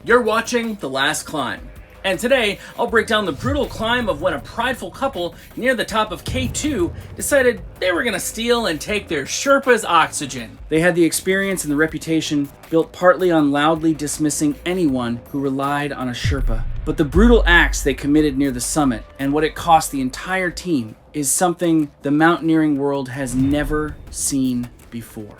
You're watching The Last Climb, and today I'll break down the brutal climb of when a prideful couple near the top of K2 decided they were going to steal and take their Sherpa's oxygen. They had the experience and the reputation built partly on loudly dismissing anyone who relied on a Sherpa. But the brutal acts they committed near the summit and what it cost the entire team is something the mountaineering world has never seen before.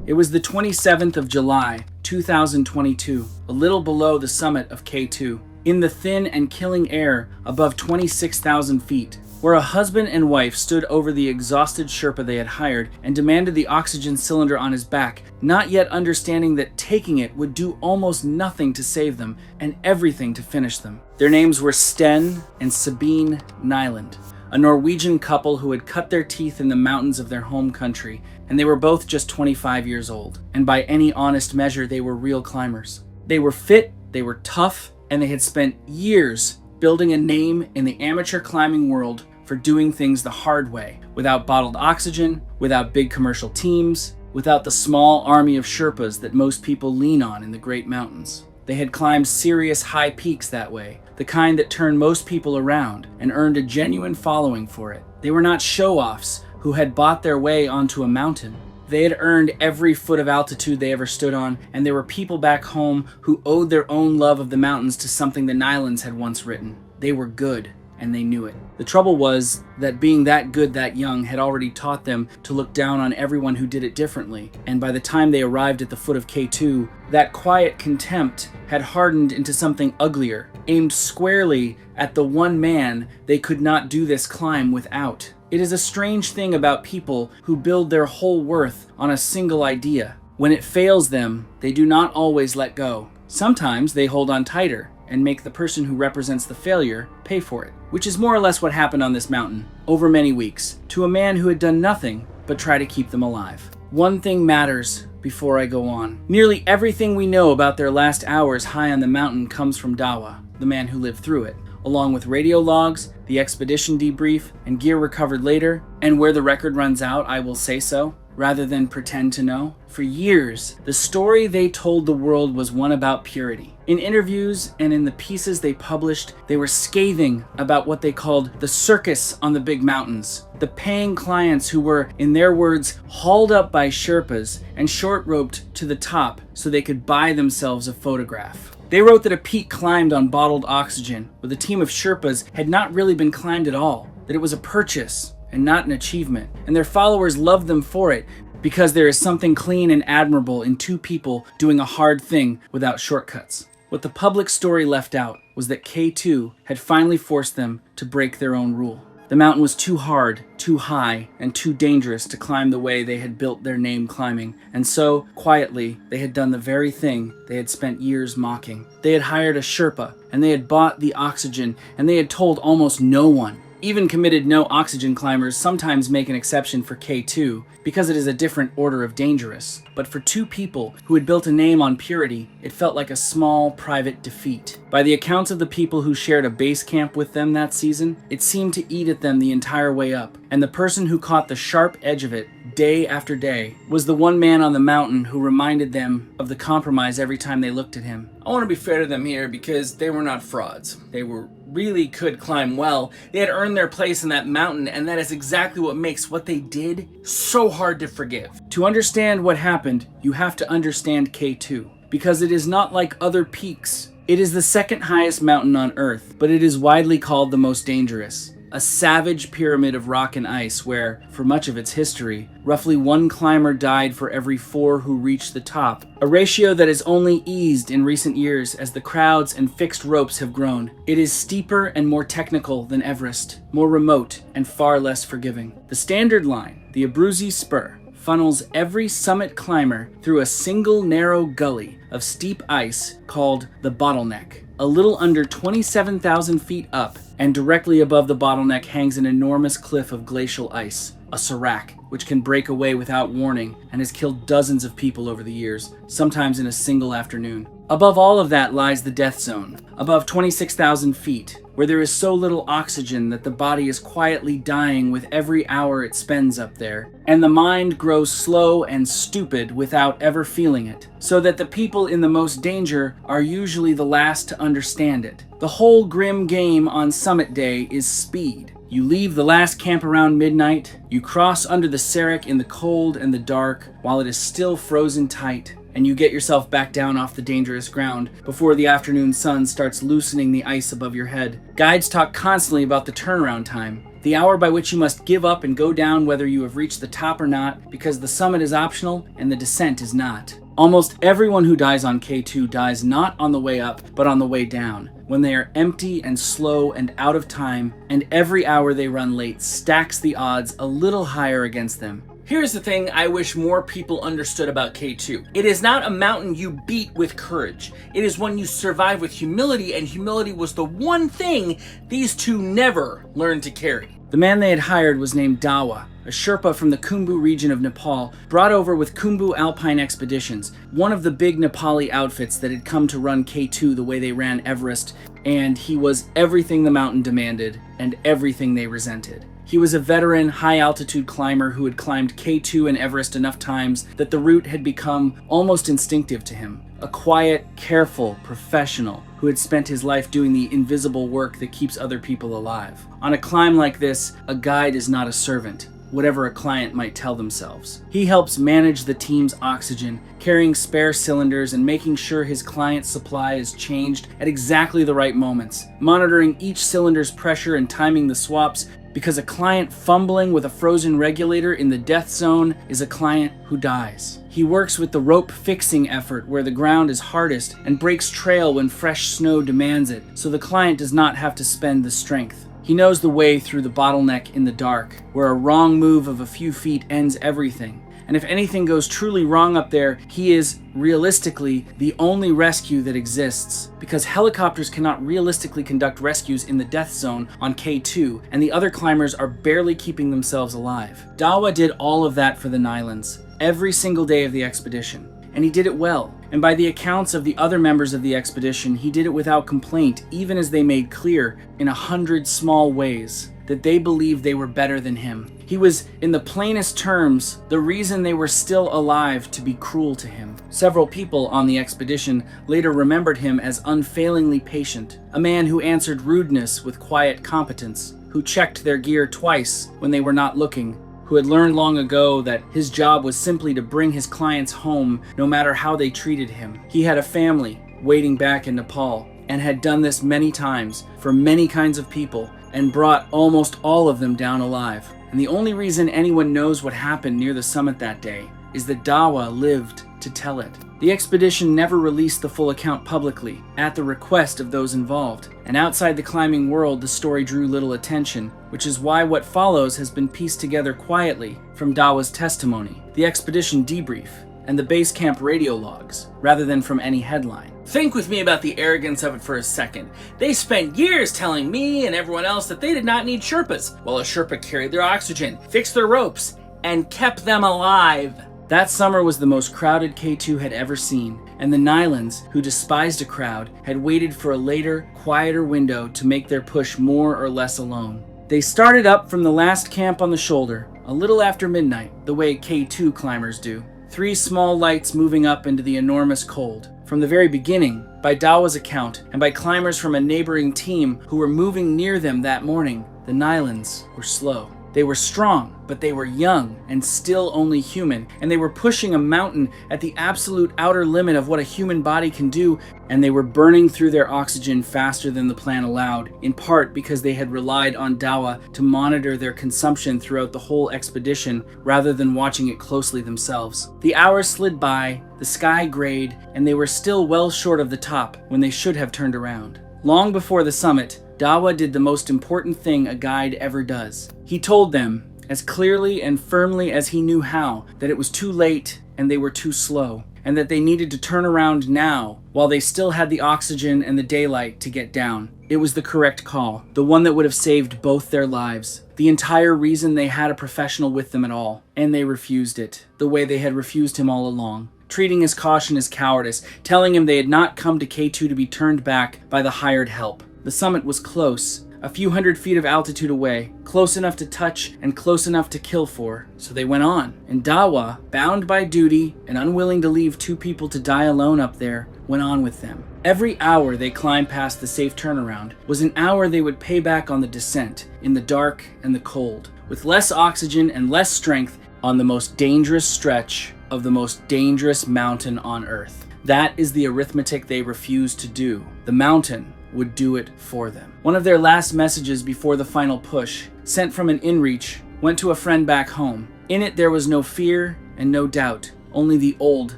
It was the 27th of July, 2022, a little below the summit of K2, in the thin and killing air above 26,000 feet, where a husband and wife stood over the exhausted Sherpa they had hired and demanded the oxygen cylinder on his back, not yet understanding that taking it would do almost nothing to save them and everything to finish them. Their names were Sten and Sabine Nyland, a Norwegian couple who had cut their teeth in the mountains of their home country, and they were both just 25 years old. And by any honest measure, they were real climbers. They were fit, they were tough, and they had spent years building a name in the amateur climbing world for doing things the hard way, without bottled oxygen, without big commercial teams, without the small army of Sherpas that most people lean on in the Great Mountains. They had climbed serious high peaks that way, the kind that turned most people around and earned a genuine following for it. They were not show-offs who had bought their way onto a mountain. They had earned every foot of altitude they ever stood on, and there were people back home who owed their own love of the mountains to something the Nylands had once written. They were good, and they knew it. The trouble was that being that good that young had already taught them to look down on everyone who did it differently, and by the time they arrived at the foot of K2, that quiet contempt had hardened into something uglier, aimed squarely at the one man they could not do this climb without. It is a strange thing about people who build their whole worth on a single idea. When it fails them, they do not always let go. Sometimes they hold on tighter and make the person who represents the failure pay for it, which is more or less what happened on this mountain over many weeks to a man who had done nothing but try to keep them alive. One thing matters before I go on. Nearly everything we know about their last hours high on the mountain comes from Dawa, the man who lived through it, along with radio logs, the expedition debrief, and gear recovered later, and where the record runs out, I will say so, rather than pretend to know. For years, the story they told the world was one about purity. In interviews and in the pieces they published, they were scathing about what they called the circus on the big mountains. The paying clients who were, in their words, hauled up by Sherpas and short-roped to the top so they could buy themselves a photograph. They wrote that a peak climbed on bottled oxygen with a team of Sherpas had not really been climbed at all, that it was a purchase and not an achievement, and their followers loved them for it because there is something clean and admirable in two people doing a hard thing without shortcuts. What the public story left out was that K2 had finally forced them to break their own rule. The mountain was too hard, too high, and too dangerous to climb the way they had built their name climbing, and so, quietly, they had done the very thing they had spent years mocking. They had hired a Sherpa, and they had bought the oxygen, and they had told almost no one. Even committed no-oxygen climbers sometimes make an exception for K2 because it is a different order of dangerous. But for two people who had built a name on purity, it felt like a small, private defeat. By the accounts of the people who shared a base camp with them that season, it seemed to eat at them the entire way up. And the person who caught the sharp edge of it, day after day, was the one man on the mountain who reminded them of the compromise every time they looked at him. I want to be fair to them here because they were not frauds. They really could climb well. They had earned their place in that mountain, and that is exactly what makes what they did so hard to forgive. To understand what happened, you have to understand K2, because it is not like other peaks. It is the second highest mountain on Earth, but it is widely called the most dangerous. A savage pyramid of rock and ice where, for much of its history, roughly one climber died for every 4 who reached the top, a ratio that has only eased in recent years as the crowds and fixed ropes have grown. It is steeper and more technical than Everest, more remote and far less forgiving. The standard line, the Abruzzi Spur, funnels every summit climber through a single narrow gully of steep ice called the bottleneck. A little under 27,000 feet up, and directly above the bottleneck hangs an enormous cliff of glacial ice, a serac, which can break away without warning and has killed dozens of people over the years, sometimes in a single afternoon. Above all of that lies the death zone. Above 26,000 feet, where there is so little oxygen that the body is quietly dying with every hour it spends up there, and the mind grows slow and stupid without ever feeling it, so that the people in the most danger are usually the last to understand it. The whole grim game on summit day is speed. You leave the last camp around midnight, you cross under the Serek in the cold and the dark while it is still frozen tight, and you get yourself back down off the dangerous ground before the afternoon sun starts loosening the ice above your head. Guides talk constantly about the turnaround time, the hour by which you must give up and go down whether you have reached the top or not, because the summit is optional and the descent is not. Almost everyone who dies on K2 dies not on the way up, but on the way down, when they are empty and slow and out of time, and every hour they run late stacks the odds a little higher against them. Here's the thing I wish more people understood about K2. It is not a mountain you beat with courage. It is one you survive with humility, and humility was the one thing these two never learned to carry. The man they had hired was named Dawa, a Sherpa from the Khumbu region of Nepal, brought over with Khumbu Alpine Expeditions, one of the big Nepali outfits that had come to run K2 the way they ran Everest, and he was everything the mountain demanded and everything they resented. He was a veteran, high-altitude climber who had climbed K2 and Everest enough times that the route had become almost instinctive to him. A quiet, careful professional who had spent his life doing the invisible work that keeps other people alive. On a climb like this, a guide is not a servant, whatever a client might tell themselves. He helps manage the team's oxygen, carrying spare cylinders and making sure his client's supply is changed at exactly the right moments, monitoring each cylinder's pressure and timing the swaps, because a client fumbling with a frozen regulator in the death zone is a client who dies. He works with the rope fixing effort where the ground is hardest and breaks trail when fresh snow demands it, so the client does not have to spend the strength. He knows the way through the bottleneck in the dark, where a wrong move of a few feet ends everything. And if anything goes truly wrong up there, he is, realistically, the only rescue that exists, because helicopters cannot realistically conduct rescues in the death zone on K2, and the other climbers are barely keeping themselves alive. Dawa did all of that for the Nylons, every single day of the expedition, and he did it well. And by the accounts of the other members of the expedition, he did it without complaint, even as they made clear, in 100 small ways, that they believed they were better than him. He was, in the plainest terms, the reason they were still alive to be cruel to him. Several people on the expedition later remembered him as unfailingly patient, a man who answered rudeness with quiet competence, who checked their gear twice when they were not looking, who had learned long ago that his job was simply to bring his clients home no matter how they treated him. He had a family waiting back in Nepal, and had done this many times for many kinds of people, and brought almost all of them down alive. And the only reason anyone knows what happened near the summit that day is that Dawa lived to tell it. The expedition never released the full account publicly, at the request of those involved, and outside the climbing world the story drew little attention, which is why what follows has been pieced together quietly from Dawa's testimony, the expedition debrief, and the base camp radio logs, rather than from any headline. Think with me about the arrogance of it for a second. They spent years telling me and everyone else that they did not need Sherpas, while a Sherpa carried their oxygen, fixed their ropes, and kept them alive. That summer was the most crowded K2 had ever seen, and the Nylons, who despised a crowd, had waited for a later, quieter window to make their push more or less alone. They started up from the last camp on the shoulder, a little after midnight, the way K2 climbers do. 3 small lights moving up into the enormous cold. From the very beginning, by Dawa's account, and by climbers from a neighboring team who were moving near them that morning, the Nylons were slow. They were strong, but they were young and still only human, and they were pushing a mountain at the absolute outer limit of what a human body can do, and they were burning through their oxygen faster than the plan allowed, in part because they had relied on Dawa to monitor their consumption throughout the whole expedition rather than watching it closely themselves. The hours slid by, the sky grayed, and they were still well short of the top when they should have turned around. Long before the summit, Dawa did the most important thing a guide ever does. He told them, as clearly and firmly as he knew how, that it was too late and they were too slow, and that they needed to turn around now while they still had the oxygen and the daylight to get down. It was the correct call, the one that would have saved both their lives, the entire reason they had a professional with them at all, and they refused it, the way they had refused him all along. Treating his caution as cowardice, telling him they had not come to K2 to be turned back by the hired help. The summit was close, a few hundred feet of altitude away, close enough to touch and close enough to kill for. So they went on, and Dawa, bound by duty and unwilling to leave two people to die alone up there, went on with them. Every hour they climbed past the safe turnaround was an hour they would pay back on the descent, in the dark and the cold, with less oxygen and less strength on the most dangerous stretch of the most dangerous mountain on Earth. That is the arithmetic they refused to do. The mountain would do it for them. One of their last messages before the final push, sent from an inReach, went to a friend back home. In it there was no fear and no doubt, only the old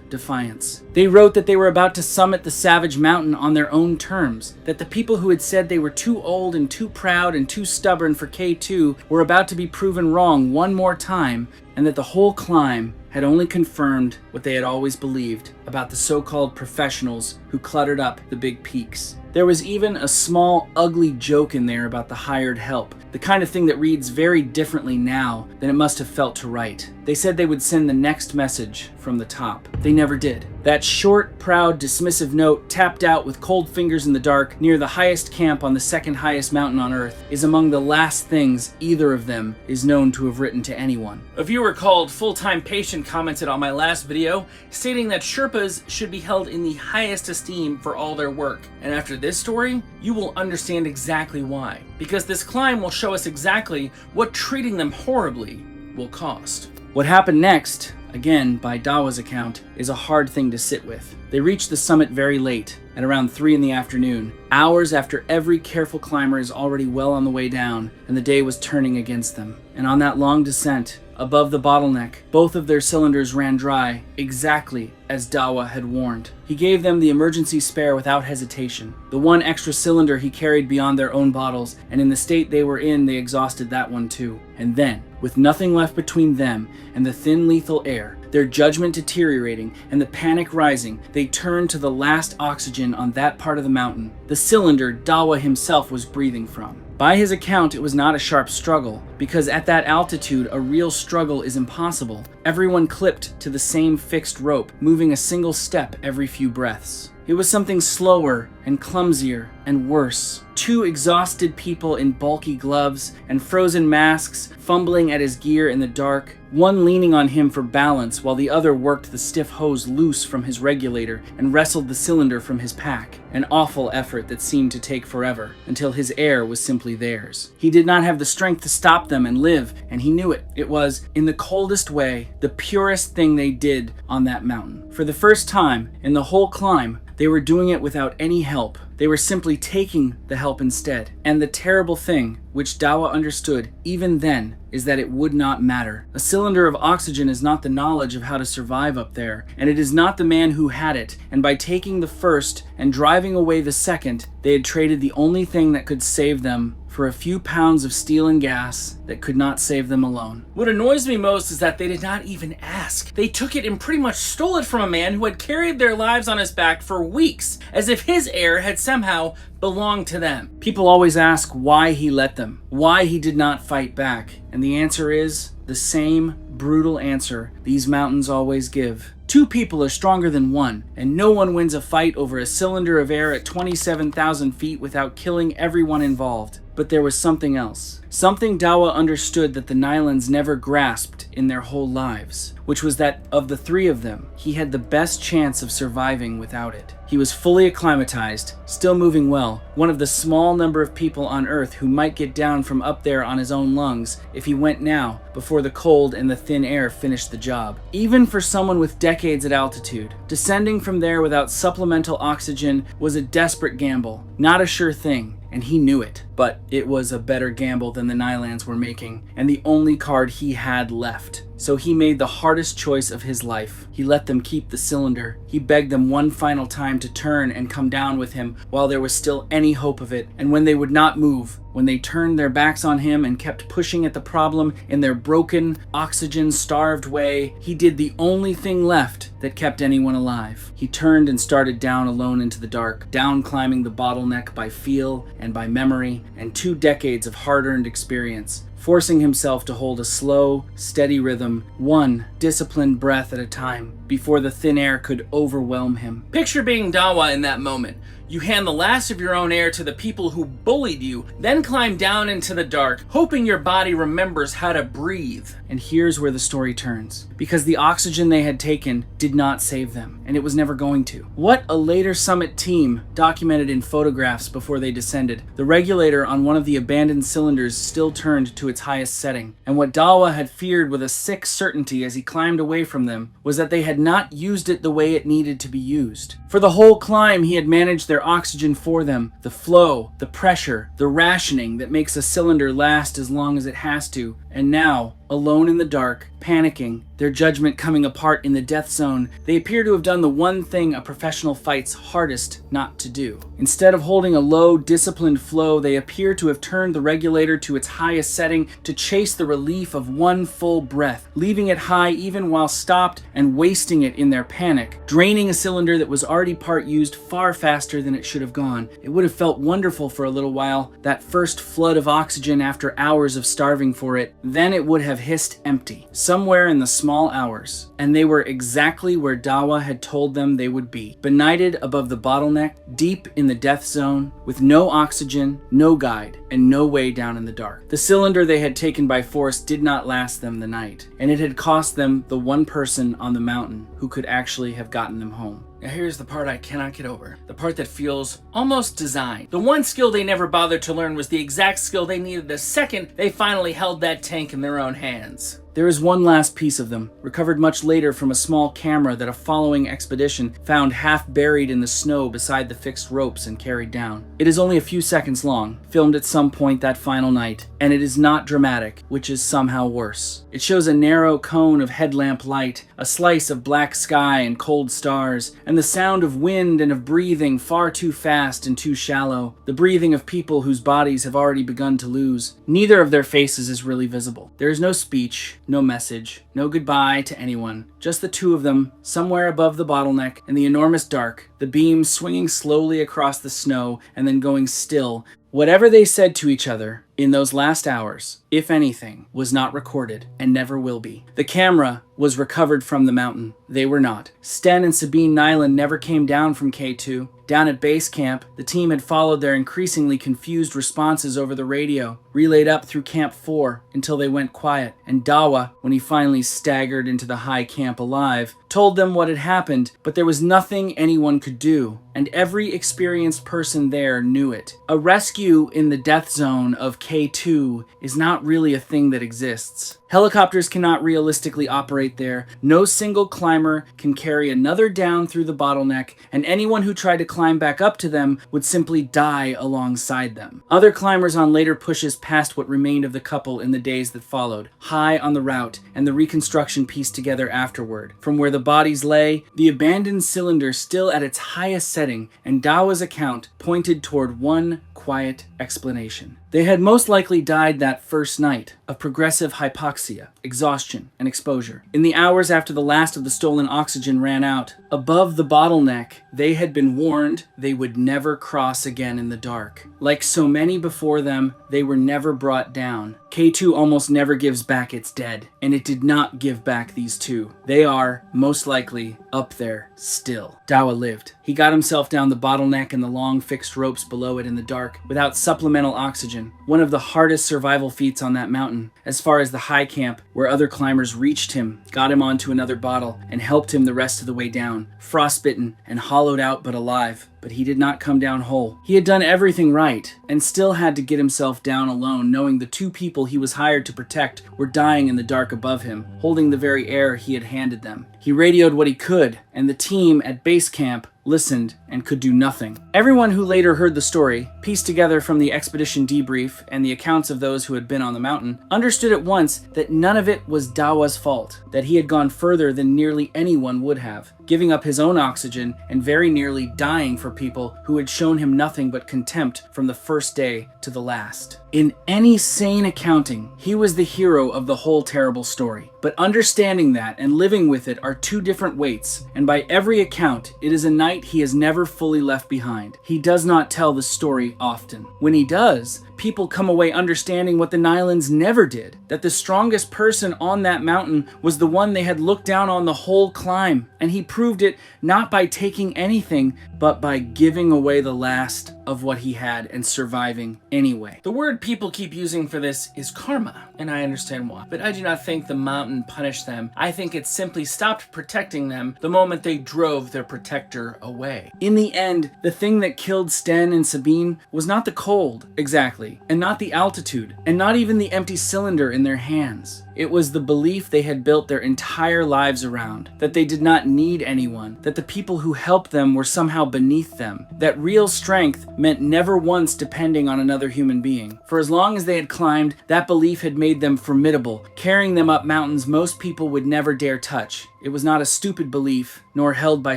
defiance. They wrote that they were about to summit the savage mountain on their own terms, that the people who had said they were too old and too proud and too stubborn for K2 were about to be proven wrong one more time, and that the whole climb had only confirmed what they had always believed about the so-called professionals who cluttered up the big peaks. There was even a small, ugly joke in there about the hired help, the kind of thing that reads very differently now than it must have felt to write. They said they would send the next message from the top. They never did. That short, proud, dismissive note, tapped out with cold fingers in the dark near the highest camp on the second highest mountain on Earth, is among the last things either of them is known to have written to anyone. A viewer called Full-Time Patient commented on my last video, stating that Sherpas should be held in the highest esteem for all their work. And after this story, you will understand exactly why. Because this climb will show us exactly what treating them horribly will cost. What happened next, again by Dawa's account, is a hard thing to sit with. They reached the summit very late, at around 3 in the afternoon, hours after every careful climber is already well on the way down, and the day was turning against them. And on that long descent, above the bottleneck, both of their cylinders ran dry, exactly as Dawa had warned. He gave them the emergency spare without hesitation. The one extra cylinder he carried beyond their own bottles, and in the state they were in, they exhausted that one too. And then, with nothing left between them and the thin lethal air, their judgment deteriorating and the panic rising, they turned to the last oxygen on that part of the mountain, the cylinder Dawa himself was breathing from. By his account, it was not a sharp struggle, because at that altitude, a real struggle is impossible. Everyone clipped to the same fixed rope, moving a single step every few breaths. It was something slower and clumsier and worse. Two exhausted people in bulky gloves and frozen masks fumbling at his gear in the dark, one leaning on him for balance while the other worked the stiff hose loose from his regulator and wrestled the cylinder from his pack. An awful effort that seemed to take forever, until his air was simply theirs. He did not have the strength to stop them and live, and he knew it. It was, in the coldest way, the purest thing they did on that mountain. For the first time in the whole climb, they were doing it without any help. They were simply taking the help instead. And the terrible thing, which Dawa understood even then, is that it would not matter. A cylinder of oxygen is not the knowledge of how to survive up there, and it is not the man who had it, and by taking the first and driving away the second, they had traded the only thing that could save them for a few pounds of steel and gas that could not save them alone. What annoys me most is that they did not even ask. They took it and pretty much stole it from a man who had carried their lives on his back for weeks, as if his air had somehow belonged to them. People always ask why he let them, why he did not fight back, and the answer is the same brutal answer these mountains always give. Two people are stronger than one, and no one wins a fight over a cylinder of air at 27,000 feet without killing everyone involved. But there was something else. Something Dawa understood that the Nylans never grasped in their whole lives, which was that of the three of them, he had the best chance of surviving without it. He was fully acclimatized, still moving well, one of the small number of people on Earth who might get down from up there on his own lungs if he went now, before the cold and the thin air finished the job. Even for someone with decades at altitude, descending from there without supplemental oxygen was a desperate gamble, not a sure thing. And he knew it. But it was a better gamble than the Nylans were making, and the only card he had left. So he made the hardest choice of his life. He let them keep the cylinder. He begged them one final time to turn and come down with him while there was still any hope of it. And when they would not move, when they turned their backs on him and kept pushing at the problem in their broken, oxygen-starved way, he did the only thing left that kept anyone alive. He turned and started down alone into the dark, down climbing the bottleneck by feel and by memory and 2 decades of hard-earned experience, forcing himself to hold a slow, steady rhythm, one disciplined breath at a time, before the thin air could overwhelm him. Picture being Dawa in that moment. You hand the last of your own air to the people who bullied you, then climb down into the dark, hoping your body remembers how to breathe. And here's where the story turns. Because the oxygen they had taken did not save them, and it was never going to. What a later summit team documented in photographs before they descended. The regulator on one of the abandoned cylinders still turned to its highest setting, and what Dawa had feared with a sick certainty as he climbed away from them was that they had not used it the way it needed to be used. For the whole climb, he had managed their oxygen for them, the flow, the pressure, the rationing that makes a cylinder last as long as it has to, and now, alone in the dark, panicking, their judgment coming apart in the death zone, they appear to have done the one thing a professional fight's hardest not to do. Instead of holding a low, disciplined flow, they appear to have turned the regulator to its highest setting to chase the relief of one full breath, leaving it high even while stopped and wasting it in their panic, draining a cylinder that was already part used far faster than it should have gone. It would have felt wonderful for a little while, that first flood of oxygen after hours of starving for it. Then it would have hissed empty, somewhere in the small hours, and they were exactly where Dawa had told them they would be, benighted above the bottleneck, deep in the death zone, with no oxygen, no guide, and no way down in the dark. The cylinder they had taken by force did not last them the night, and it had cost them the one person on the mountain who could actually have gotten them home. Now here's the part I cannot get over. The part that feels almost designed. The one skill they never bothered to learn was the exact skill they needed the second they finally held that tank in their own hands. There is one last piece of them, recovered much later from a small camera that a following expedition found half buried in the snow beside the fixed ropes and carried down. It is only a few seconds long, filmed at some point that final night, and it is not dramatic, which is somehow worse. It shows a narrow cone of headlamp light, a slice of black sky and cold stars, and the sound of wind and of breathing far too fast and too shallow, the breathing of people whose bodies have already begun to lose. Neither of their faces is really visible. There is no speech, no message, no goodbye to anyone, just the two of them, somewhere above the bottleneck in the enormous dark, the beams swinging slowly across the snow and then going still. Whatever they said to each other in those last hours, if anything, was not recorded and never will be. The camera was recovered from the mountain. They were not. Sten and Sabine Nyland never came down from K2. Down at base camp, the team had followed their increasingly confused responses over the radio, relayed up through Camp 4 until they went quiet, and Dawa, when he finally staggered into the high camp alive, told them what had happened, but there was nothing anyone could do, and every experienced person there knew it. A rescue in the death zone of K2 is not really a thing that exists. Helicopters cannot realistically operate there, no single climber can carry another down through the bottleneck, and anyone who tried to climb back up to them would simply die alongside them. Other climbers on later pushes passed what remained of the couple in the days that followed, high on the route, and the reconstruction pieced together afterward. From where the bodies lay, the abandoned cylinder still at its highest setting, and Dawa's account pointed toward one quiet explanation. They had most likely died that first night of progressive hypoxia, exhaustion, and exposure. In the hours after the last of the stolen oxygen ran out, above the bottleneck, they had been warned they would never cross again in the dark. Like so many before them, they were never brought down. K2 almost never gives back its dead, and it did not give back these two. They are, most likely, up there still. Dawa lived. He got himself down the bottleneck and the long fixed ropes below it in the dark, without supplemental oxygen, one of the hardest survival feats on that mountain. As far as the high camp, where other climbers reached him, got him onto another bottle, and helped him the rest of the way down, frostbitten and hollowed out but alive. But he did not come down whole. He had done everything right, and still had to get himself down alone, knowing the two people he was hired to protect were dying in the dark above him, holding the very air he had handed them. He radioed what he could, and the team at base camp listened and could do nothing. Everyone who later heard the story, pieced together from the expedition debrief and the accounts of those who had been on the mountain, understood at once that none of it was Dawa's fault, that he had gone further than nearly anyone would have, giving up his own oxygen and very nearly dying for people who had shown him nothing but contempt from the first day to the last. In any sane accounting, he was the hero of the whole terrible story. But understanding that and living with it are two different weights, and by every account, it is a night he has never fully left behind. He does not tell the story often. When he does, people come away understanding what the Nylans never did, that the strongest person on that mountain was the one they had looked down on the whole climb, and he proved it not by taking anything, but by giving away the last of what he had and surviving anyway. The word people keep using for this is karma, and I understand why. But I do not think the mountain punished them. I think it simply stopped protecting them the moment they drove their protector away. In the end, the thing that killed Sten and Sabine was not the cold, exactly, and not the altitude, and not even the empty cylinder in their hands. It was the belief they had built their entire lives around, that they did not need anyone, that the people who helped them were somehow beneath them, that real strength meant never once depending on another human being. For as long as they had climbed, that belief had made them formidable, carrying them up mountains most people would never dare touch. It was not a stupid belief, nor held by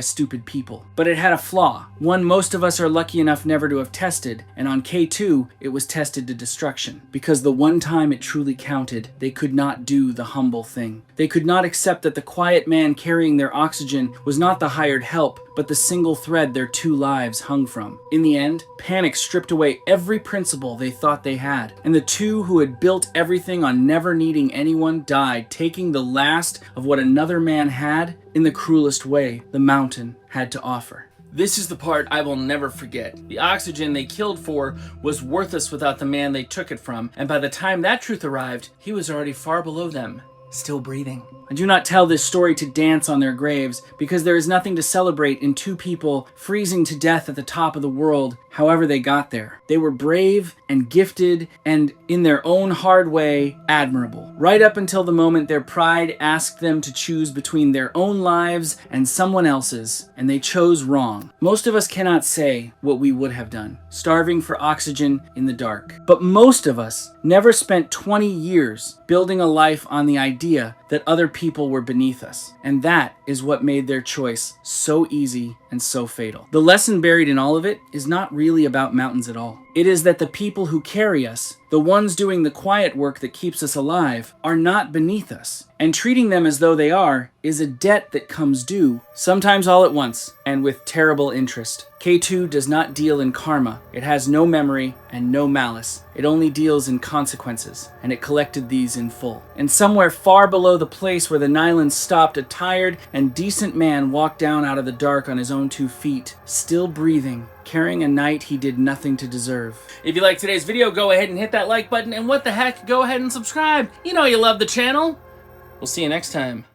stupid people. But it had a flaw, one most of us are lucky enough never to have tested, and on K2, it was tested to destruction. Because the one time it truly counted, they could not do the humble thing. They could not accept that the quiet man carrying their oxygen was not the hired help, but the single thread their two lives hung from. In the end, panic stripped away every principle they thought they had, and the two who had built everything on never needing anyone died, taking the last of what another man had in the cruelest way the mountain had to offer. This is the part I will never forget. The oxygen they killed for was worthless without the man they took it from, and by the time that truth arrived, he was already far below them, still breathing. I do not tell this story to dance on their graves, because there is nothing to celebrate in two people freezing to death at the top of the world, however they got there. They were brave and gifted and, in their own hard way, admirable. Right up until the moment their pride asked them to choose between their own lives and someone else's, and they chose wrong. Most of us cannot say what we would have done, starving for oxygen in the dark. But most of us never spent 20 years building a life on the idea that other people were beneath us. And that is what made their choice so easy and so fatal. The lesson buried in all of it is not really about mountains at all. It is that the people who carry us, the ones doing the quiet work that keeps us alive, are not beneath us. And treating them as though they are is a debt that comes due, sometimes all at once, and with terrible interest. K2 does not deal in karma. It has no memory and no malice. It only deals in consequences, and it collected these in full. And somewhere far below the place where the Nylans stopped, a tired and decent man walked down out of the dark on his own 2 feet, still breathing, carrying a night he did nothing to deserve. If you liked today's video, go ahead and hit that like button, and what the heck, go ahead and subscribe. You know you love the channel. We'll see you next time.